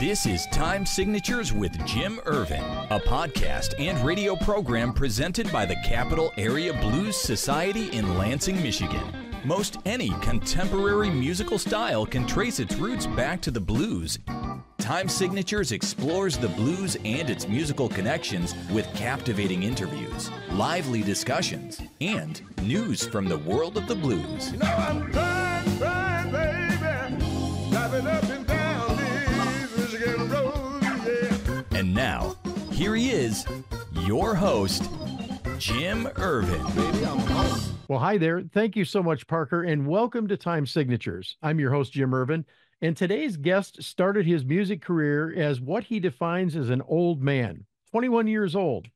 This is Time Signatures with Jim Ervin, a podcast and radio program presented by the Capital Area Blues Society in Lansing, Michigan. Most any contemporary musical style can trace its roots back to the blues. Time Signatures explores the blues and its musical connections with captivating interviews, lively discussions, and news from the world of the blues. You know I'm trying, baby, driving up and down these Michigan roads, yeah. And now, here he is, your host, Jim Ervin. Baby, I'm home. Well, hi there. Thank you so much, Parker, and welcome to Time Signatures. I'm your host, Jim Ervin, and today's guest started his music career as what he defines as an old man, 21 years old.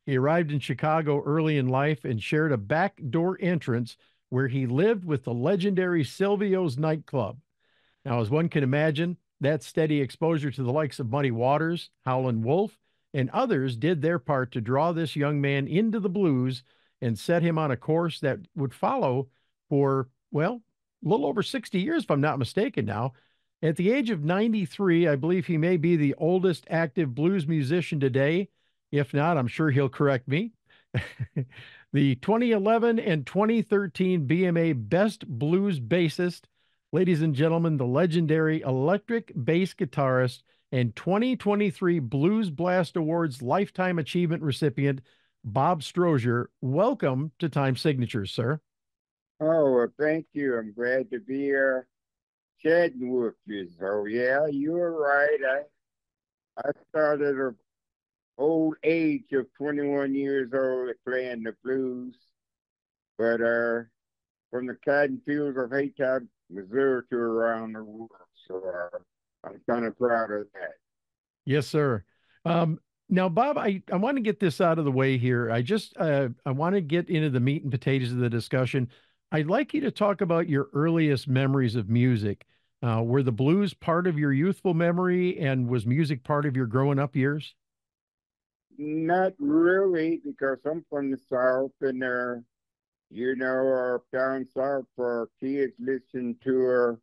He arrived in Chicago early in life and shared a backdoor entrance where he lived with the legendary Silvio's nightclub. Now, as one can imagine, that steady exposure to the likes of Muddy Waters, Howlin' Wolf, and others did their part to draw this young man into the blues and set him on a course that would follow for, well, a little over 60 years, if I'm not mistaken now. At the age of 93, I believe he may be the oldest active blues musician today. If not, I'm sure he'll correct me. The 2011 and 2013 BMA Best Blues Bassist, ladies and gentlemen, the legendary electric bass guitarist and 2023 Blues Blast Awards Lifetime Achievement recipient, Bob Stroger. Welcome to Time Signatures, sir. Oh, well, thank you. I'm glad to be here chatting with you. So, yeah, you were right. I started at an old age of 21 years old playing the blues. But from the cotton fields of Haytop, Missouri to around the world. So I'm kind of proud of that. Yes, sir. Now, Bob, I want to get this out of the way here. I want to get into the meat and potatoes of the discussion. I'd like you to talk about your earliest memories of music. Were the blues part of your youthful memory, and was music part of your growing up years? Not really, because I'm from the South, and down south, for kids listen to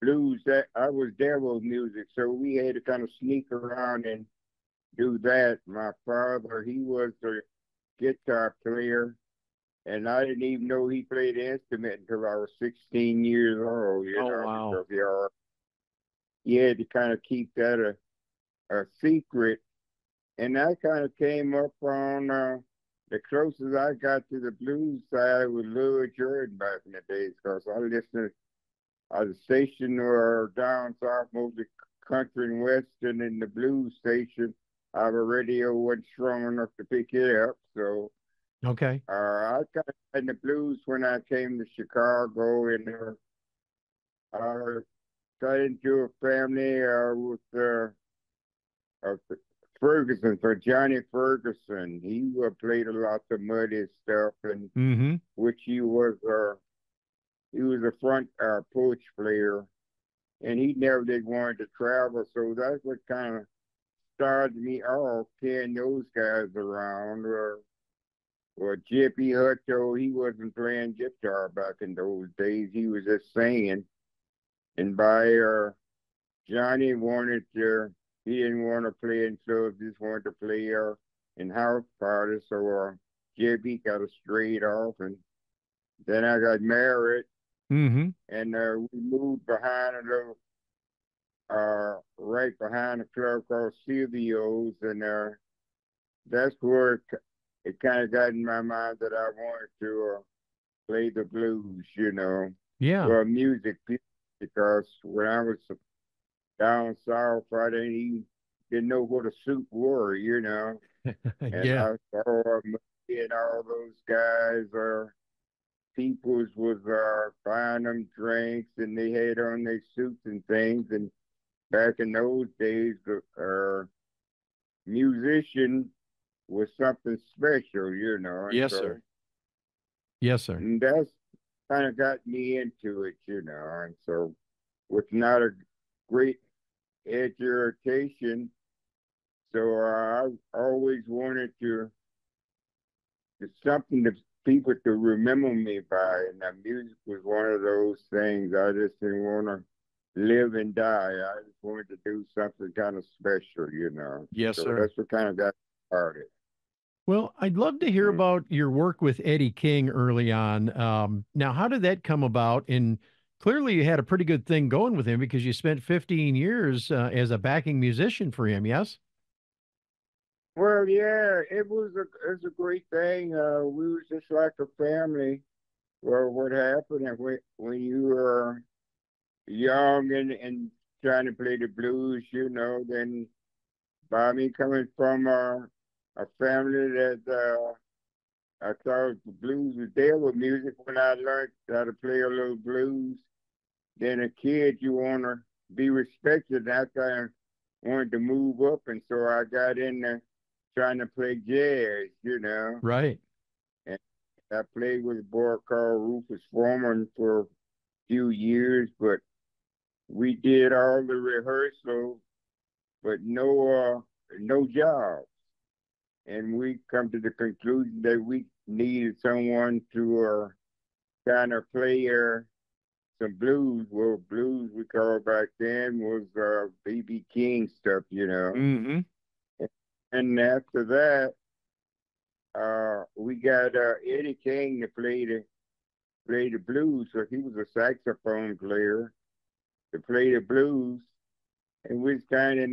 blues. That I was devil music, so we had to kind of sneak around and do that. My father, he was a guitar player, and I didn't even know he played the instrument until I was 16 years old. Wow. Because he had to kind of keep that a secret. And I kind of came up on the closest I got to the blues side was Louis Jordan back in the days, because I listened at the station or down south, mostly country and western, and the blues station. Our radio wasn't strong enough to pick it up, so Okay. I got in the blues when I came to Chicago, and I got into a family with Ferguson, for Johnny Ferguson. He played a lot of muddy stuff, and which he was a front porch player, and he never did want to travel, so that's what kind of started me off carrying those guys around. Or J.P. Hutto, he wasn't playing guitar back in those days. He was just singing. And Johnny he didn't want to play in clubs, just wanted to play in house parties. So J.P. got us straight off. And then I got married. And we moved behind a little, right behind a club called Silvio's, and that's where it kind of got in my mind that I wanted to play the blues, Yeah. Well, music, because when I was down south, I didn't know what a suit were, And Yeah. I saw me and all those guys, peoples was buying them drinks, and they had on their suits and things. And back in those days, musician was something special, Yes, sir. Yes, sir. And that's kind of got me into it, And so, with not a great education, so I always wanted to something that people to remember me by, and that music was one of those things. I just didn't want to live and die. I just wanted to do something kind of special, you know. Yes, So sir. that's what kind of got started. Well, I'd love to hear about your work with Eddie King early on. Now, how did that come about? And clearly, you had a pretty good thing going with him because you spent 15 years as a backing musician for him. Yes. Well, yeah, it's a great thing. We was just like a family. Well, what happened is when you were young and trying to play the blues, you know, then by me coming from a family that I thought the blues was there with music when I learned how to play a little blues. Then a kid, you want to be respected. I kind of wanted to move up, and so I got in there trying to play jazz, you know. Right. And I played with a boy called Rufus Foreman for a few years, but we did all the rehearsal, but no jobs. And we come to the conclusion that we needed someone to kind of play some blues. Well, blues we called back then was B.B. King stuff, you know. Mm-hmm. And after that, we got Eddie King to play the blues. So he was a saxophone player to play the blues. And we was kind of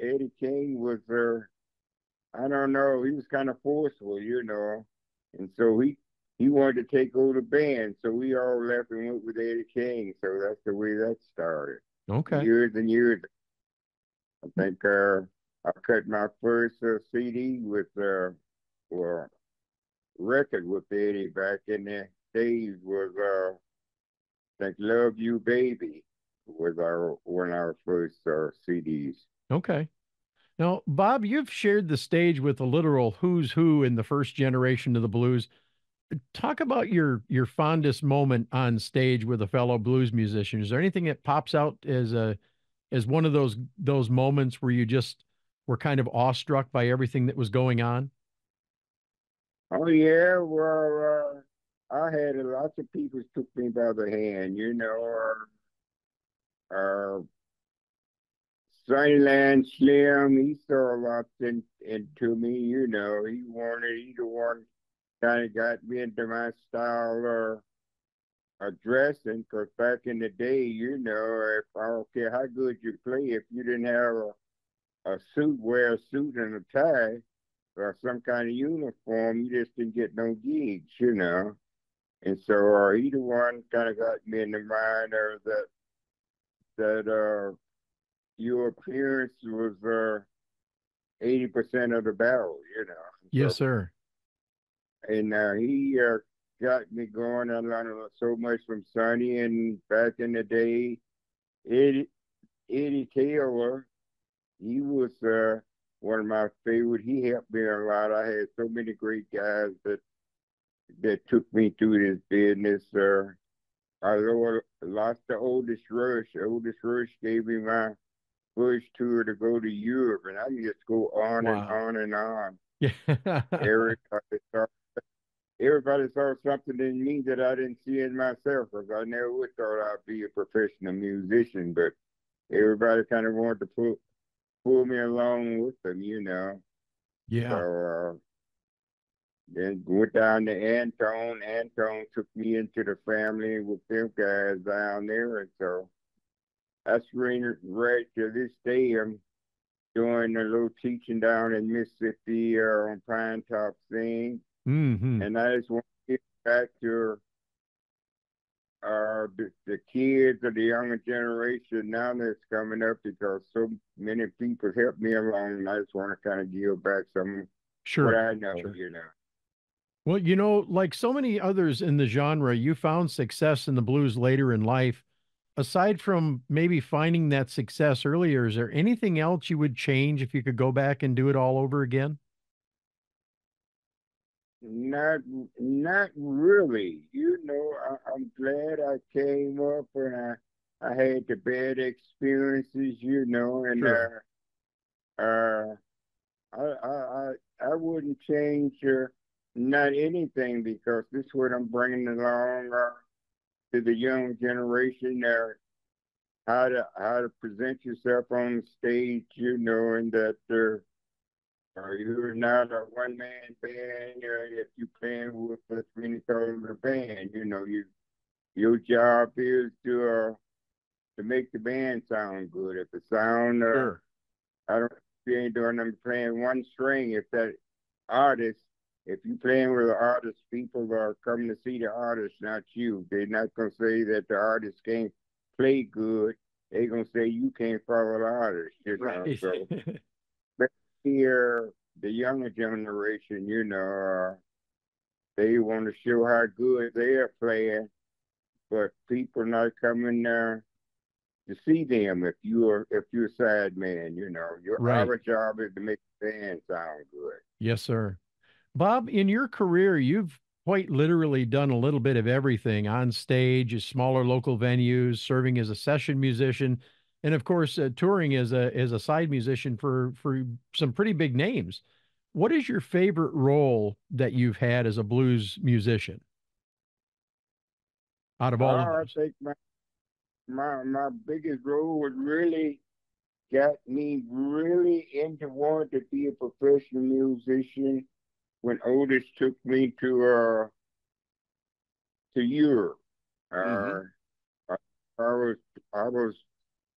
Eddie King was I don't know, he was kind of forceful, you know. And so he wanted to take over the band. So we all left and went with Eddie King. So that's the way that started. Okay. Years and years. I think I cut my first CD with well, record with Eddie back in the days was I think "Love You Baby" was one of our first CDs. Okay. Now, Bob, you've shared the stage with a literal who's who in the first generation of the blues. Talk about your fondest moment on stage with a fellow blues musician. Is there anything that pops out as one of those moments where you just were kind of awestruck by everything that was going on? Oh yeah, well I had lots of people took me by the hand, you know. Uh, Sunnyland Slim, he saw a lot into me, you know. He the one kind of got me into my style of dressing, because back in the day, you know, if I don't care how good you play, if you didn't have a suit, wear a suit and a tie or some kind of uniform, you just didn't get no gigs, you know. And so he the one kind of got me in the mind of that your appearance was 80% of the battle, you know. Yes, sir. And he got me going. I learned so much from Sonny. And back in the day, Eddie Taylor, he was one of my favorite. He helped me a lot. I had so many great guys that took me through this business. I lost the Oldest Rush. Oldest Rush gave me my first tour to go to Europe, and I can just go on and on and on. Yeah. Everybody saw something in me that I didn't see in myself, because I never would thought I'd be a professional musician, but everybody kind of wanted to pull me along with them, you know. Yeah. So then went down to Anton. Anton took me into the family with them guys down there, and so that's right to this day. I'm doing a little teaching down in Mississippi on Pine Top thing. Mm-hmm. And I just want to get back to the kids of the younger generation now that's coming up, because so many people helped me along, and I just want to kind of give back some what I know, you know. Well, you know, like so many others in the genre, you found success in the blues later in life. Aside from maybe finding that success earlier, is there anything else you would change if you could go back and do it all over again? Not really. You know, I'm glad I came up and I had the bad experiences, you know, and I wouldn't change not anything, because this is what I'm bringing along to the young generation. how to present yourself on stage, you know, and that you're not a one man band. If you're playing with a many colors of band, you know, your job is to make the band sound good. If the sound, Sure. I don't, if you ain't doing them playing one string, if that artist, if you playing with an artist, people are coming to see the artist, not you. They're not gonna say that the artist can't play good. They're gonna say you can't follow the artist, you know. Right. So but here, the younger generation, you know, they want to show how good they're playing, but people not coming there to see them. If you're a sad man, you know, Right. our job is to make the band sound good. Yes, sir. Bob, in your career, you've quite literally done a little bit of everything on stage, at smaller local venues, serving as a session musician, and of course, touring as a side musician for some pretty big names. What is your favorite role that you've had as a blues musician out of all of I those? think my biggest role was really got me really into wanting to be a professional musician when Otis took me to Europe. Hmm. Uh, I, I was I was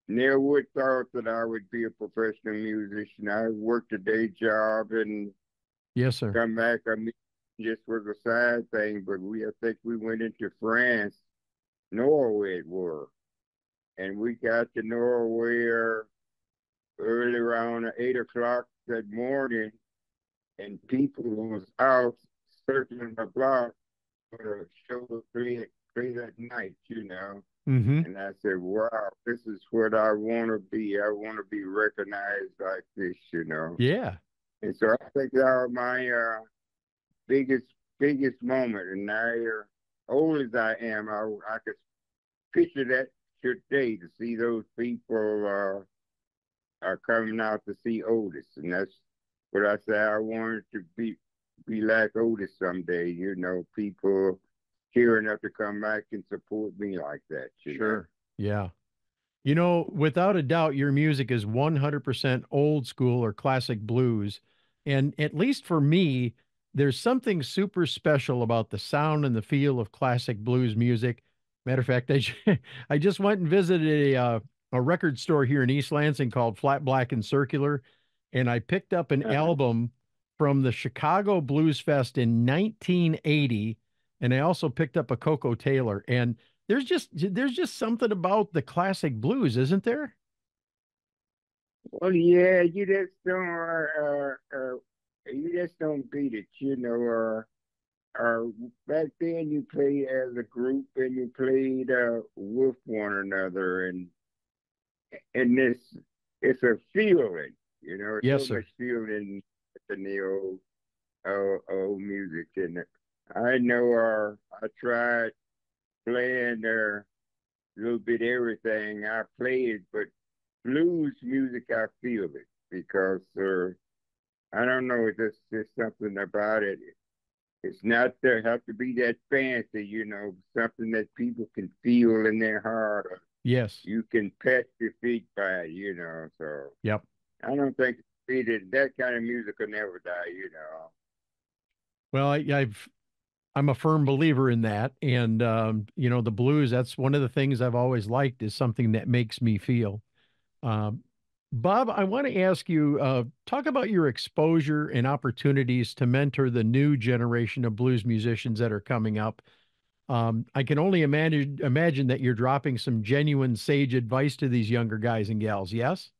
never would thought that I would be a professional musician. I worked a day job and Yes, sir. come back. I mean, just was a side thing, but I think we went into France, Norway it were, and we got to Norway early around 8 o'clock that morning, and people was out circling the block for a show to play that night, you know. Hmm. And I said, wow, this is what I want to be. I want to be recognized like this, you know. Yeah. And so I think that was my biggest biggest moment. And now, old as I am, I could picture that today to see those people are coming out to see Otis, and that's what I say. I wanted to be like Otis someday. You know, people cheering up to come back and support me like that. You know. Sure. Yeah. You know, without a doubt, your music is 100% old school or classic blues. And at least for me, there's something super special about the sound and the feel of classic blues music. Matter of fact, I just went and visited a record store here in East Lansing called Flat Black and Circular, and I picked up an album from the Chicago Blues Fest in 1980, and I also picked up a Coco Taylor. And there's just something about the classic blues, isn't there? Well, yeah, you just don't beat it. You know, back then you played as a group and you played with one another, and it's a feeling. You know, it's Yes, so sir. much feeling in the old music. And I know I tried playing a little bit everything. I played, but blues music, I feel it because I don't know, it's just something about it. It's not there have to be that fancy, you know, something that people can feel in their heart. Or Yes. you can pat your feet by, you know. So Yep. I don't think that kind of music will never die, you know. Well, I'm a firm believer in that, and you know, the blues. That's one of the things I've always liked is something that makes me feel. Um, Bob, I want to ask you, talk about your exposure and opportunities to mentor the new generation of blues musicians that are coming up. I can only imagine that you're dropping some genuine sage advice to these younger guys and gals. Yes?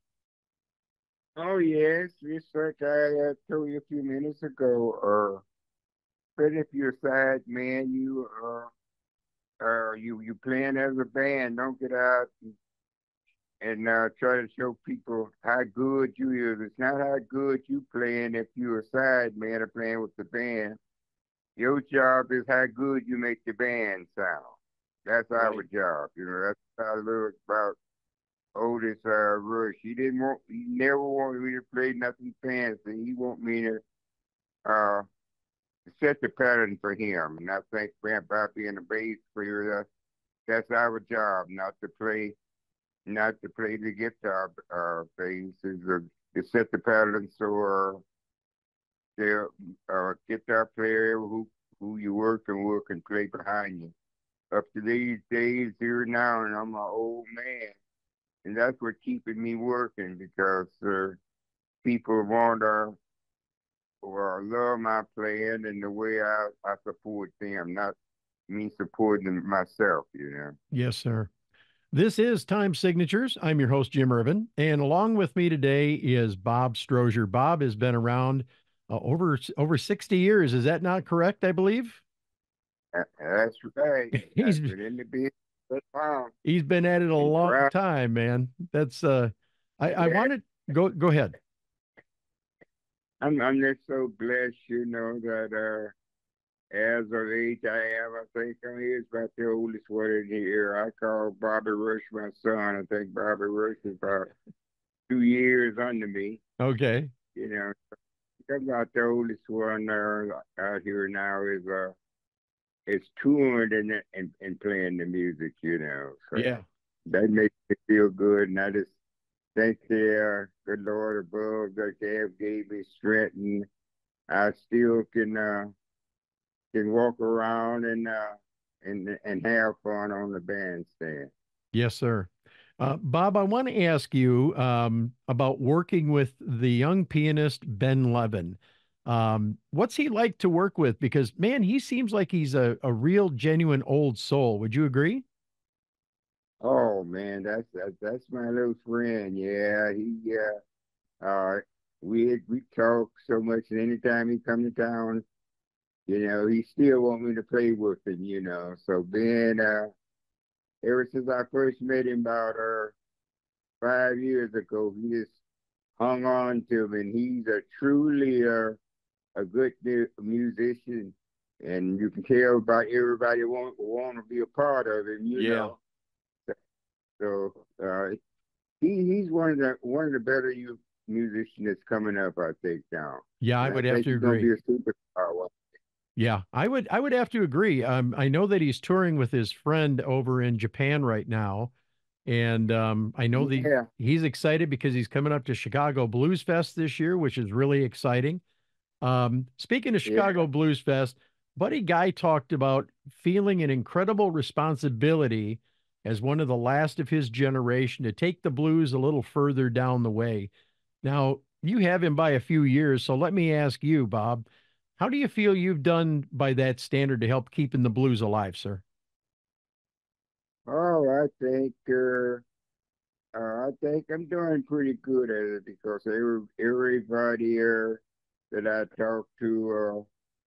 Oh yes, just like I told you a few minutes ago. But if you're a side man, you playing as a band. Don't get out and try to show people how good you is. It's not how good you playing if you're a side man or playing with the band. Your job is how good you make the band sound. That's our Right. job. You know, that's how I look about Otis Rush. He never wanted me to play nothing fancy. He want me to uh, set the pattern for him. And I think about being a bass player, that's our job, not to play not to play the guitar bass, is to set the pattern so the guitar player who you working with can play behind you. Up to these days here now, and I'm an old man, and that's what keeping me working because people want or love my playing and the way I support them, not me supporting myself, you know. Yes, sir. This is Time Signatures. I'm your host, Jim Ervin, and along with me today is Bob Stroger. Bob has been around over 60 years. Is that not correct, I believe? That's right. He's I've been in the business for long. he's been at it a And long proud. time, man. That's I Yeah, wanted go ahead. I'm just so blessed, you know, that as of age I am, I think I'm here's about the oldest one in here. I call Bobby Rush my son. I think Bobby Rush is about 2 years under me. Okay. You know, I'm about the oldest one out here now is touring and playing the music, you know. So Yeah. that makes me feel good, and I just thank the good Lord above that they have gave me strength, and I still can walk around and have fun on the bandstand. Yes, sir. Bob, I want to ask you about working with the young pianist Ben Levin. What's he like to work with? Because, man, he seems like he's a real, genuine old soul. Would you agree? Oh man, that's my little friend. Yeah, we talk so much, and anytime he come to town, you know, he still want me to play with him. You know, so Ben, ever since I first met him about 5 years ago, he just hung on to me, and he's a truly a good musician, and you can tell by everybody want to be a part of him. You Yeah. know, so he's one of the better youth musicians that's coming up, I think now, Yeah, I and I would have think to he's gonna agree. be a superstar. Yeah, I would have to agree. I know that he's touring with his friend over in Japan right now, and I know Yeah, he's excited because he's coming up to Chicago Blues Fest this year, which is really exciting. Speaking of yeah. Chicago Blues Fest, Buddy Guy talked about feeling an incredible responsibility as one of the last of his generation to take the blues a little further down the way. Now, you have him by a few years, so let me ask you, Bob, how do you feel you've done by that standard to help keeping the blues alive, sir? Oh, I think I'm doing pretty good at it because everybody that I talk to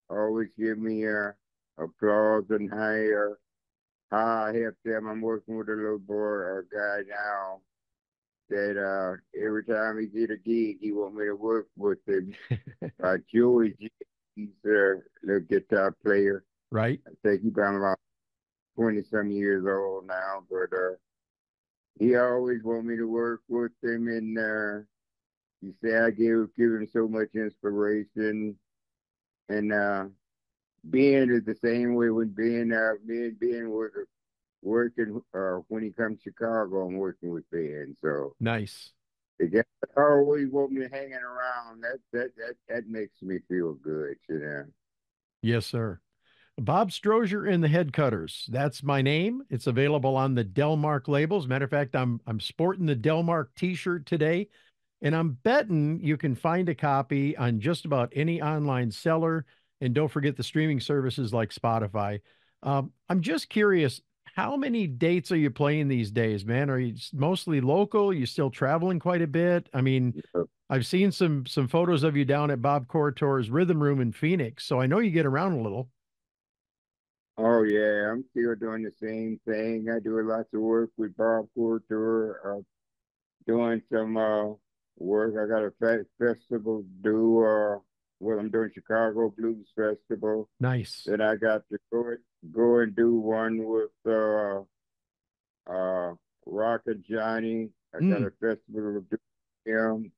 always give me applause and how I help them. I'm working with a little boy or guy now that every time he get a gig, he want me to work with him. Joey G, he's a little guitar player. Right? I think he's about 20 some years old now, but he always want me to work with him, and he said I give him so much inspiration, and Ben is the same way when me and Ben was working when he comes to Chicago. I'm working with Ben, so Nice. they just always want me hanging around. That makes me feel good, you know. Yes, sir. Bob Strozier and the Head Cutters. That's my name. It's available on the Delmark labels. Matter of fact, I'm sporting the Delmark t-shirt today, and I'm betting you can find a copy on just about any online seller. And don't forget the streaming services like Spotify. I'm just curious, how many dates are you playing these days, man? Are you mostly local? You still traveling quite a bit? I mean, I've seen some photos of you down at Bob Cortor's Rhythm Room in Phoenix, so I know you get around a little. Oh yeah, I'm still doing the same thing. I do lots of work with Bob Courtois, doing some work. I got a festival to do. Well, I'm doing Chicago Blues Festival. Nice. Then I got to go and do one with Rock and Johnny. I got a festival to do him,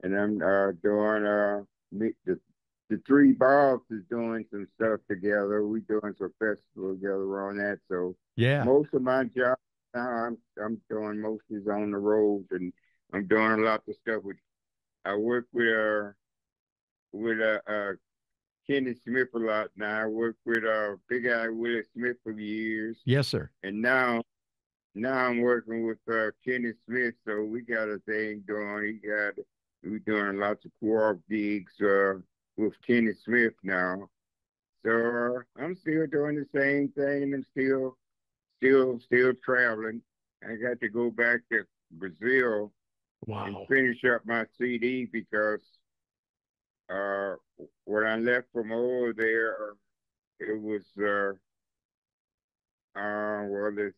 and I'm doing the three Bobs is doing some stuff together. We doing some festival together on that. So Yeah. most of my job now I'm doing mostly on the road, and I'm doing a lot of stuff with. I work with Kenny Smith a lot now. I work with Big Eye Willie Smith for years, Yes, sir. and now I'm working with Kenny Smith. So we got a thing going. We're doing lots of co-op gigs with Kenny Smith now. So I'm still doing the same thing, and still traveling. I got to go back to Brazil and Wow. finish up my CD because when I left from over there, it was well, this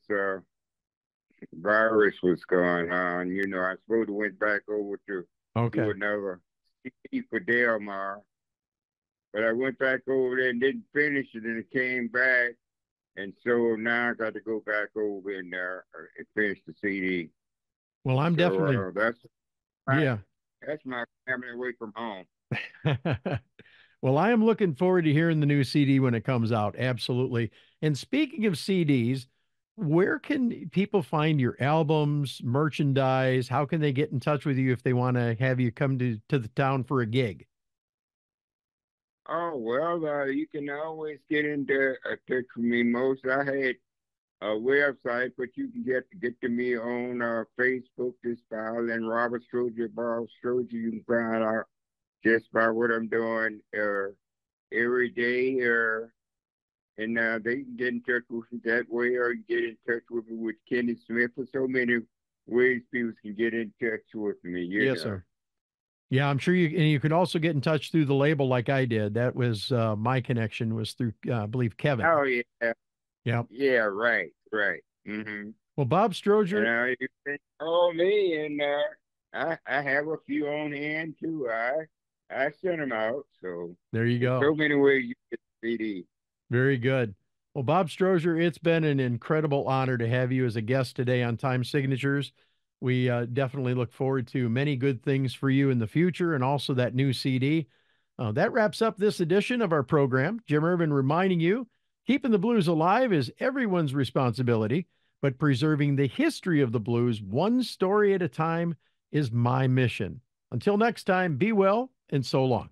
virus was going on. You know, I supposed to went back over to Okay. do another CD for Delmar, but I went back over there and didn't finish it, and it came back. And so now I got to go back over and finish the CD. Well, I'm So definitely, yeah. that's my family away from home. Well, I am looking forward to hearing the new CD when it comes out. Absolutely. And speaking of CDs, where can people find your albums, merchandise? How can they get in touch with you if they want to have you come to the town for a gig? Oh well, you can always get into touch with me. I had a website, but you can get to me on Facebook, this file, and Robert Stroger, Bob Stroger. You can find out just by what I'm doing every day, and they can get in touch with me that way, or you get in touch with me with Kenny Smith. For so many ways people can get in touch with me. Yes, sir. Yeah, I'm sure you can also get in touch through the label like I did. That was my connection was through, I believe, Kevin. Oh, yeah. Yeah. Yeah, right. Mm-hmm. Well, Bob Stroger. And you can call me, and I have a few on hand, too. I sent them out. So there you go. So many ways you get the CD. Very good. Well, Bob Stroger, it's been an incredible honor to have you as a guest today on Time Signatures. We definitely look forward to many good things for you in the future and also that new CD. That wraps up this edition of our program. Jim Ervin reminding you, keeping the blues alive is everyone's responsibility, but preserving the history of the blues one story at a time is my mission. Until next time, be well and so long.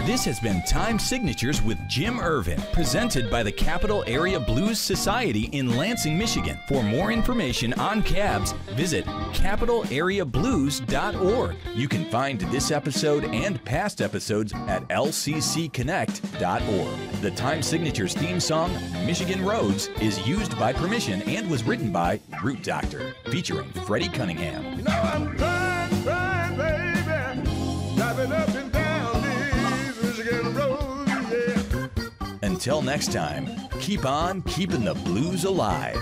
This has been Time Signatures with Jim Ervin, presented by the Capital Area Blues Society in Lansing, Michigan. For more information on cabs, visit capitalareablues.org. You can find this episode and past episodes at lccconnect.org. The Time Signatures theme song, Michigan Roads, is used by permission and was written by Root Doctor, featuring Freddie Cunningham. You know I'm trying, baby, driving up and down these Michigan roads, yeah. Until next time, keep on keeping the blues alive.